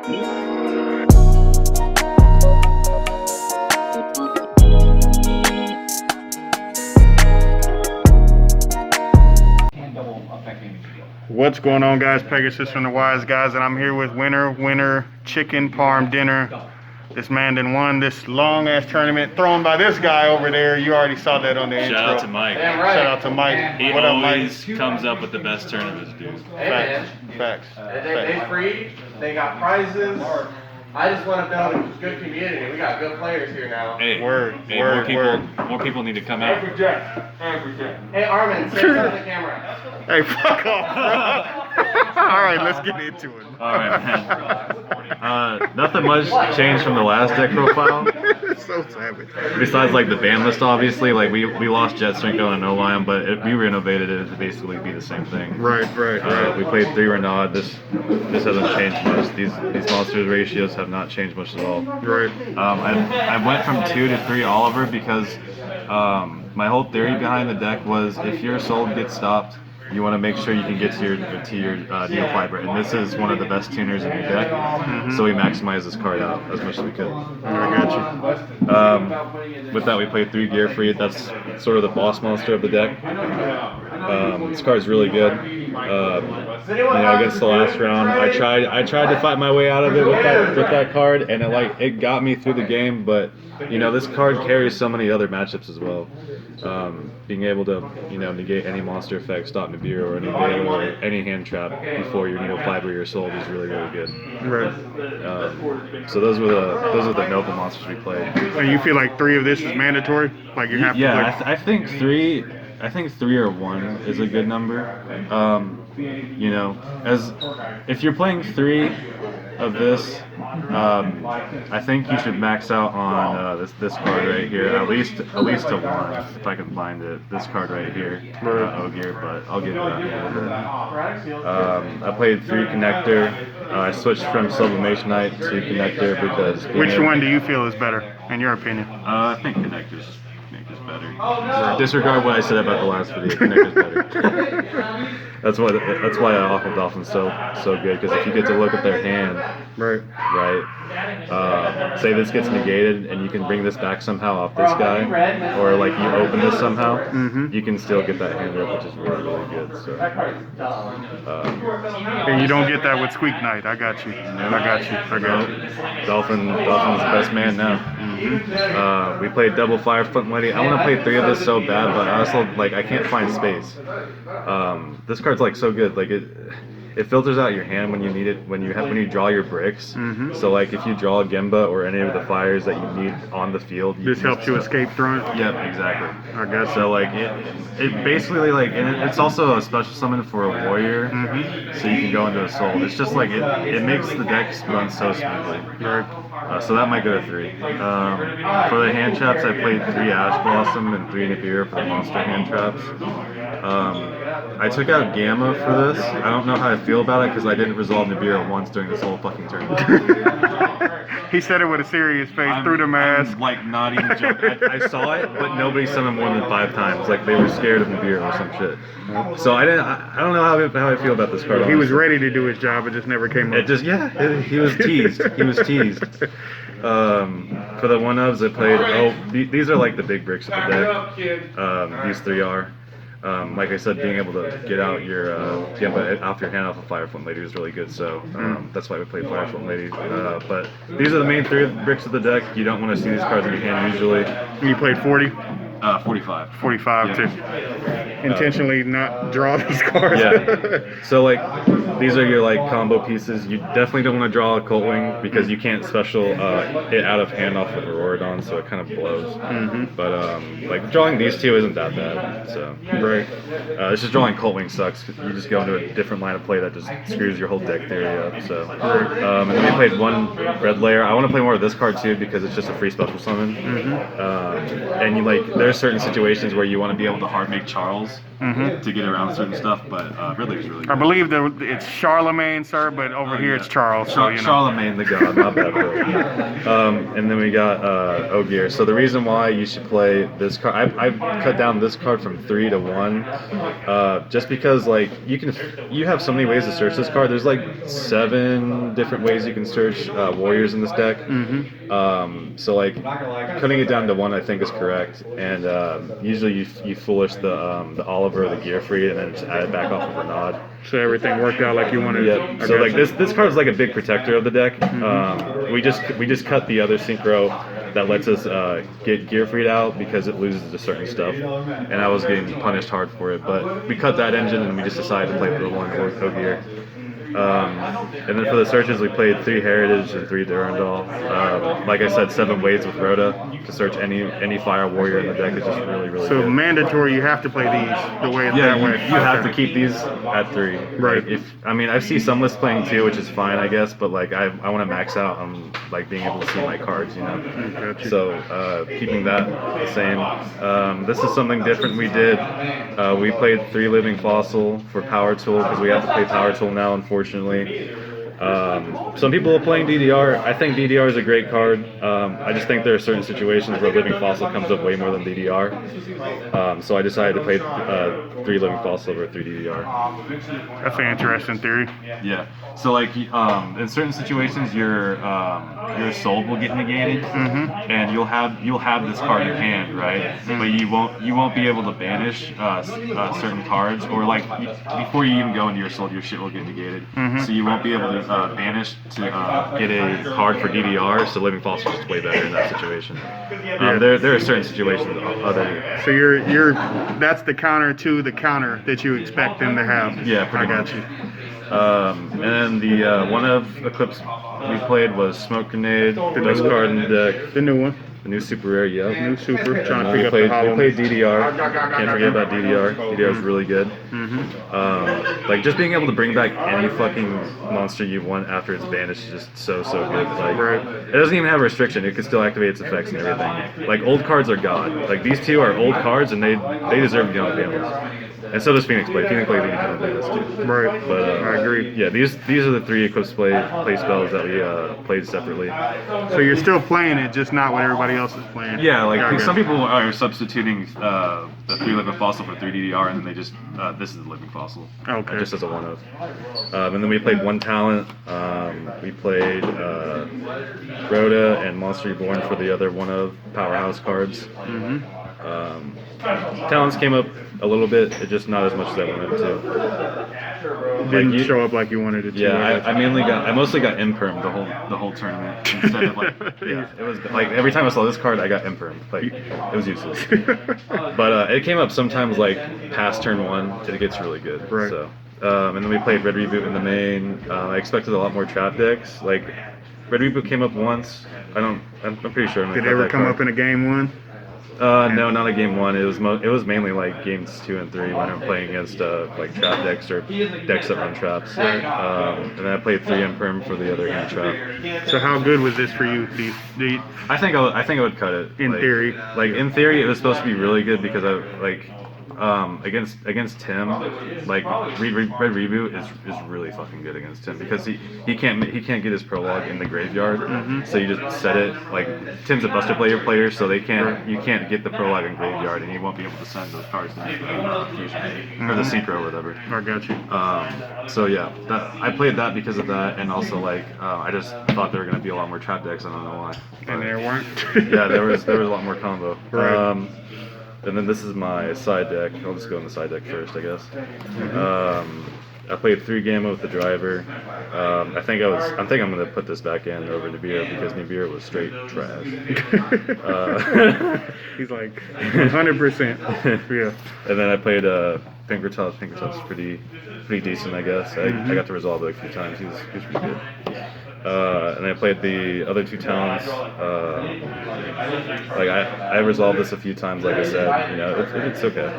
What's going on, guys? Pegasus from the Wise Guys, and I'm here with winner chicken parm dinner. This man done won this long ass tournament thrown by this guy over there. You already saw that on the intro. Shout out to Mike. Shout out to Mike. He what always up, Mike? comes up with the best tournaments, dude. Facts. Facts. They free. They got prizes. I just want to build a good community. We got good players here now. Hey, Word. More people need to come out. Hey, Armin, say something to the camera. Hey, fuck off, bro. All right, let's get into it. All right, man. Nothing much changed from the last deck profile. It's so savage. Besides, like, the ban list, obviously. Like, we lost Jetstrinko and No-Lion, but we renovated it to basically be the same thing. Right. We played 3 Renaud. This hasn't changed much. These monsters ratios have not changed much at all. Right. I went from 2 to 3 Oliver because my whole theory behind the deck was if your soul gets stopped, you want to make sure you can get to your Neofiber, and this is one of the best tuners in your deck, so we maximize this card out as much as we could. I got you. With that, we played 3 Gear Free. That's sort of the boss monster of the deck. This card's really good. Against the last round, I tried to fight my way out of it with that card, and it got me through the game. But this card carries so many other matchups as well. Being able to negate any monster effect, stop Nibiru or any Veil or any hand trap before your Neofiber or your soul is really good. Right. So those were the noble monsters we played. And you feel like 3 of this is mandatory? Like you have to play? I think 3. I think 3 or 1 is a good number. As if you're playing 3 of this, I think you should max out on this card right here, at least a 1 if I can find it. This card right here, Ogier, but I'll get to that in a little bit. I played 3 Connector. I switched from Sublimation Knight to Connector because. Which one do you feel is better, in your opinion? I think Connector's better. Disregard what I said about the last video. Connector's better. That's why Awful Dolphin's so good, because if you get to look at their hand, right, say this gets negated and you can bring this back somehow off this guy, or like you open this somehow, you can still get that hand up, which is really good. So, and you don't get that with Squeak Knight. I got you. I got you. Dolphin's the best man now. We played double Fire Flint Lady. I want to play 3 of this so bad, but I also I can't find space. This card's so good. It filters out your hand when you need it, when you draw your bricks. So if you draw a Gemba or any of the fires that you need on the field, this helps you escape throwing. Yep, exactly. I guess so. It basically and it's also a special summon for a warrior, so you can go into a soul. It's just it makes the decks run so smoothly. Right. So that might go to 3. For the hand traps, I played 3 Ash Blossom and 3 Nibiru for the monster hand traps. I took out Gamma for this. I don't know how I feel about it because I didn't resolve Nibiru once during this whole fucking tournament. He said it with a serious face through the mask. I'm not even joking. I saw it, but nobody summoned more than 5 times. They were scared of Nibiru or some shit. So I don't know how I feel about this card. He was ready to do his job, it just never came up. He was teased. For the 1-ofs I played, these are the big bricks of the deck. These 3 are. Like I said, being able to get out your Gemba off your hand off of Fire Flint Lady is really good, so that's why we played Fire Flint Lady. But these are the main 3 bricks of the deck. You don't want to see these cards in your hand usually. You played 40? 45. 45 to intentionally not draw these cards. So these are your combo pieces. You definitely don't want to draw a Colt Wing because you can't special hit out of hand off of Auroradon, so it kind of blows. But drawing these 2 isn't that bad. So it's just drawing Colt Wing sucks. You just go into a different line of play that just screws your whole deck theory up. So and then we played 1 Red Layer. I want to play more of this card too because it's just a free special summon. And there's certain situations where you want to be able to hard make Charles to get around certain stuff. But really, it's really I good. believe that it's Charlemagne, sir, but over here it's Charles. So, you know. Charlemagne the God, not bad though. And then we got Ogier. So the reason why you should play this card, I cut down this card from 3 to 1, just because like you have so many ways to search this card. There's like 7 different ways you can search warriors in this deck. So like cutting it down to 1, I think is correct. And usually you foolish the Oliver or the Gearfried and then just add it back off of Renaud. So everything worked out like you wanted. Yeah. So like this card is like a big protector of the deck. We just cut the other synchro that lets us get Gearfried out because it loses to certain stuff, and I was getting punished hard for it. But we cut that engine and we just decided to play the one Ogier. And then for the searches, we played 3 Heritage and 3 Durandal. Like I said, 7 ways with Rhoda to search any fire warrior in the deck is just really So good. mandatory, you have to play these the way Yeah, that way. you have to keep these at 3. Right. Like, I see some lists playing 2, which is fine, I guess, but like I want to max out on like being able to see my cards, you know. Gotcha. So keeping that the same. This is something different we did. We played 3 Living Fossil for Power Tool because we have to play Power Tool now, unfortunately. Some people are playing DDR. I think DDR is a great card. I just think there are certain situations where Living Fossil comes up way more than DDR. So I decided to play 3 Living Fossil over 3 DDR. That's an interesting theory. Yeah. So like in certain situations, your soul will get negated, and you'll have this card in hand, right? But you won't be able to banish certain cards, or like before you even go into your soul, your shit will get negated. So you won't be able to banish to get a card for DDR. So Living Fossil is just way better in that situation. There are certain situations other. So you're that's the counter to the counter that you expect them to have. Yeah, pretty I got much. you. And then the one of Eclipse we played was Smoke Grenade, the best card in the deck, The new one. the new super rare, yeah. New super. Trying to We pick up played, the hollow. we played DDR. Can't forget about DDR. DDR is really good. Like just being able to bring back any fucking monster you want after it's banished is just so good. Like it doesn't even have a restriction. It can still activate its effects and everything. Like old cards are god. Like these 2 are old cards and they deserve to be on banners. And so does Phoenix Blade. Phoenix Blade needs to be on banners too. Right. But I agree. Yeah, these are the 3 Eclipse play spells that we played separately. So you're still playing it, just not what everybody else is playing. Yeah, like Got some it. people are substituting the 3 Living Fossil for 3 DDR, and then they just this is the Living Fossil. Okay. Just as a 1-of. And then we played 1 Talent. We played Rhoda and Monster Reborn for the other 1-of Powerhouse cards. Talents came up a little bit, it's just not as much as I wanted to. Didn't show up like you wanted it to. Yeah, I mostly got Imperm the whole tournament instead of like it was like every time I saw this card I got Imperm, like it was useless. But it came up sometimes like past turn 1, it gets really good. Right. So and then we played Red Reboot in the main. I expected a lot more trap decks. Like Red Reboot came up once. I'm pretty sure. Did it ever come up in a game 1? No, not a game 1. It was mainly like games 2 and 3 when I'm playing against like trap decks or decks that run traps. And then I played 3 Imperm for the other hand trap. So how good was this for you? I think I would cut it. In theory. Like in theory, it was supposed to be really good because I like against Tim, like Red Reboot is really fucking good against Tim because he can't get his prologue in the graveyard, so you just set it like Tim's a Buster player, so you can't get the prologue in graveyard, and you won't be able to send those cards to the fusion or the synchro or whatever. I got you. So yeah, I played that because of that, and also like I just thought there were gonna be a lot more trap decks. I don't know why. And there weren't. Yeah, there was a lot more combo. Right. And then this is my side deck. I'll just go in the side deck first, I guess. I played 3 Gamma with the driver. I think I'm gonna put this back in over Nibiru because Nibiru was straight trash. He's like 100%. Yeah. And then I played Pinkertop's. Pinkertop's pretty decent, I guess. I got to resolve it a few times. He was pretty good. And I played the other 2 talents. Like I resolved this a few times. Like I said, you know, it's okay.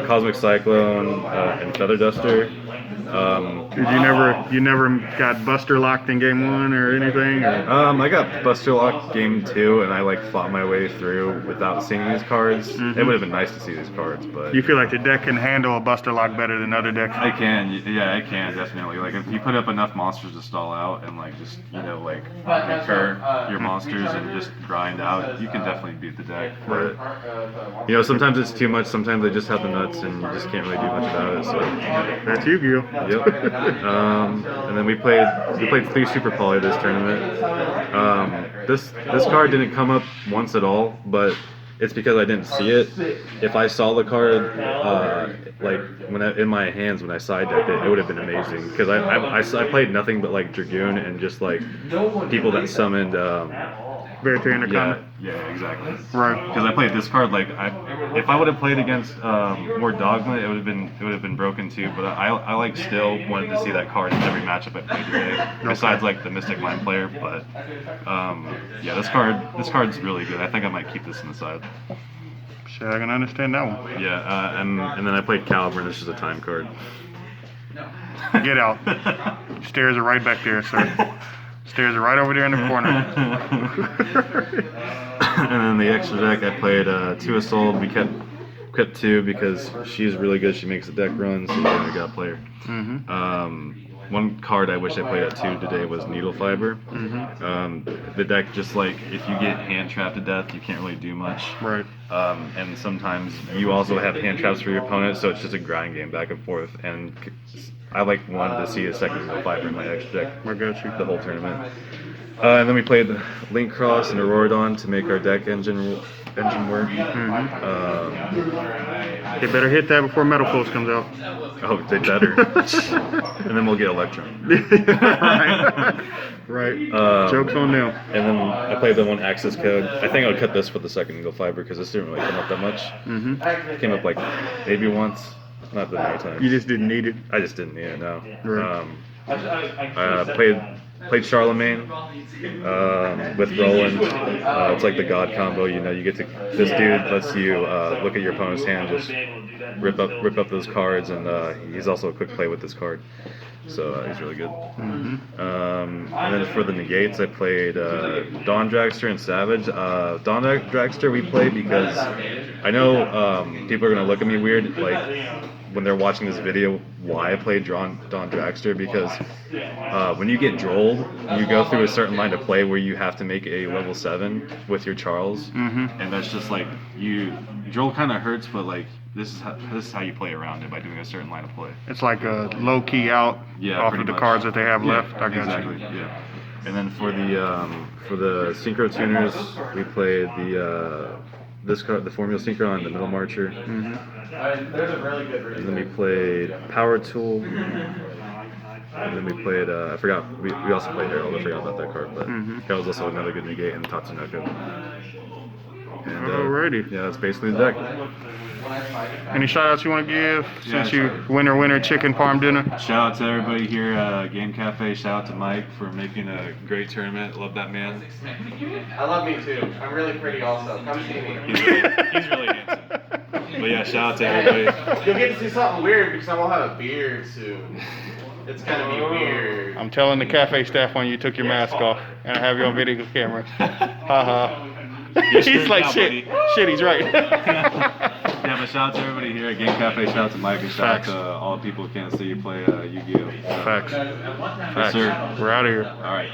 Cosmic Cyclone and Feather Duster. You never got Buster locked in game 1 or anything? Or? I got Buster Lock game 2, and I like fought my way through without seeing these cards. It would have been nice to see these cards, but You feel like the deck can handle a Buster Lock better than other decks? I can, yeah, I can definitely. Like if you put up enough monsters to stall out and like just like recur your monsters and just grind out, you can definitely beat the deck. But sometimes it's too much. Sometimes they just have the nuts, and you just can't really do much about it. So That's Yu-Gi-Oh. yep. And then we played 3 Super Poly this tournament. This card didn't come up once at all, but it's because I didn't see it. If I saw the card, like in my hands when I side decked it, it would have been amazing. Because I played nothing but like Dragoon and just like people that summoned. Veritarian Arcana. Yeah, exactly. Right. Because I played this card like if I would have played against more Dogma, it would have been broken too. But I like still wanted to see that card in every matchup I played today. Besides like the Mystic Mind player, but yeah, this card's really good. I think I might keep this in the side. Shit, I can understand that one. Yeah, and then I played Caliber, and this is a time card. Get out. Stairs are right back there, sir. Stairs are right over there in the corner. And then the extra deck, I played 2 Assault. We kept 2 because she's really good. She makes the deck run, so you gotta play her. One card I wish I played at 2 today was Needle Fiber. The deck, just like if you get hand trapped to death, you can't really do much. Right. And sometimes you also have hand traps for your opponent, so it's just a grind game back and forth. And I wanted to see a second Needle Fiber in my extra deck. I got you. The whole tournament. And then we played Link Cross and Auroradon to make our deck engine work. They better hit that before Metal Pulse comes out. Oh, they better. And then we'll get Electron. Right. Joke's on them. And then I played the one Access Code. I think I'll cut this for the second Needle Fiber because this didn't really come up that much. It came up like maybe once, not that many times. You just didn't need it. I just didn't need it, no. Right. Played Charlemagne with Roland. It's like the God combo. You get to this dude lets you look at your opponent's hand, just rip up those cards, and he's also a quick play with this card. So he's really good. And then for the negates, I played Dawn Dragster and Savage. Dawn Dragster we played because I know people are gonna look at me weird, like when they're watching this video, why I played Dawn Dragster, because when you get drolled, you go through a certain line of play where you have to make a level 7 with your Charles, and that's just like droll kind of hurts, but like this is how you play around it by doing a certain line of play. It's like a low key out off of the cards that they have left. I got exactly. you. Yeah. And then for the Synchro Tuners, we played this card, the Formula Synchro, on the Middle Marcher. There's a really good reason. And then we played Power Tool. And then we played, I forgot, we also played Herald. I forgot about that card, but Herald's also another good negate, and Tatsunoko. And, Alrighty. yeah, that's basically the deck. Any shout outs you want to give since you winner chicken parm dinner? Shout out to everybody here at Game Cafe. Shout out to Mike for making a great tournament. Love that man. I love me too. I'm really pretty also. Come see me. He's really handsome. But yeah, shout out to everybody. You'll get to see something weird because I won't have a beard soon. It's gonna be weird. I'm telling the cafe staff when you took your mask off and I have you on video camera. Haha. He's like, shit, he's right. Yeah, but shout out to everybody here at Game Cafe. Shout out to Mike, and shout out to all the people who can't see you play Yu-Gi-Oh. Facts. Yes, sir. We're out of here. All right.